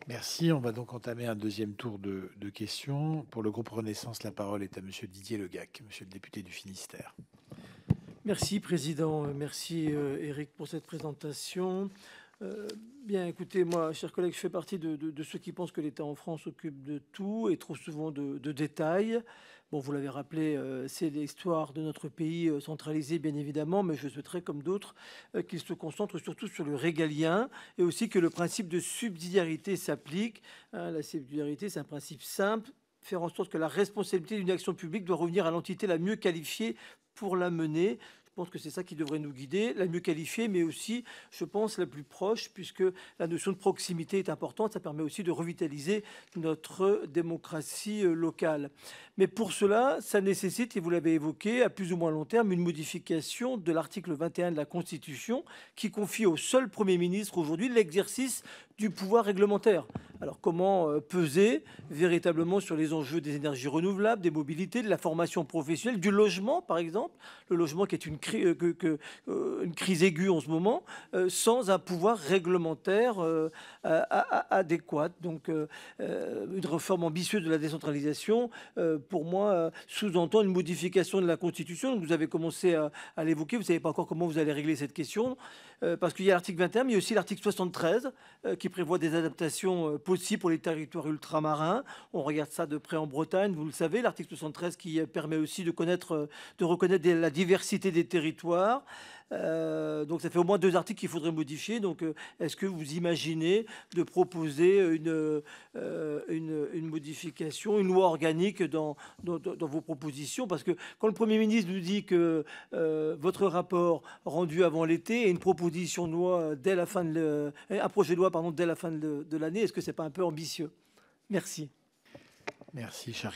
Merci. On va donc entamer un deuxième tour de questions. Pour le groupe Renaissance, la parole est à Monsieur Didier Legac, Monsieur le député du Finistère. Merci, Président. Merci, Éric, pour cette présentation. Euh, Bien, écoutez, moi, chers collègues, je fais partie de ceux qui pensent que l'État en France s'occupe de tout et trop souvent de détails. Bon, vous l'avez rappelé, c'est l'histoire de notre pays centralisé, bien évidemment, mais je souhaiterais, comme d'autres, qu'il se concentre surtout sur le régalien et aussi que le principe de subsidiarité s'applique. Hein, la subsidiarité, c'est un principe simple, faire en sorte que la responsabilité d'une action publique doit revenir à l'entité la mieux qualifiée pour la mener. Je pense que c'est ça qui devrait nous guider, la mieux qualifiée, mais aussi, je pense, la plus proche, puisque la notion de proximité est importante. Ça permet aussi de revitaliser notre démocratie locale. Mais pour cela, ça nécessite, et vous l'avez évoqué, à plus ou moins long terme, une modification de l'article 21 de la Constitution qui confie au seul Premier ministre aujourd'hui l'exercice du pouvoir réglementaire. Alors comment peser véritablement sur les enjeux des énergies renouvelables, des mobilités, de la formation professionnelle, du logement par exemple, le logement qui est une crise aiguë en ce moment, sans un pouvoir réglementaire adéquat. Donc une réforme ambitieuse de la décentralisation, pour moi, sous-entend une modification de la Constitution. Donc, vous avez commencé à l'évoquer, vous ne savez pas encore comment vous allez régler cette question, parce qu'il y a l'article 21, mais il y a aussi l'article 73 qui prévoit des adaptations possibles pour les territoires ultramarins. On regarde ça de près en Bretagne, vous le savez, l'article 73 qui permet aussi de reconnaître la diversité des territoires. Donc ça fait au moins 2 articles qu'il faudrait modifier. Donc est-ce que vous imaginez de proposer une modification, une loi organique dans vos propositions? Parce que quand le Premier ministre nous dit que votre rapport rendu avant l'été et une proposition de loi dès la fin un projet de loi pardon, dès la fin de l'année, est-ce que c'est pas un peu ambitieux? Merci. Merci, cher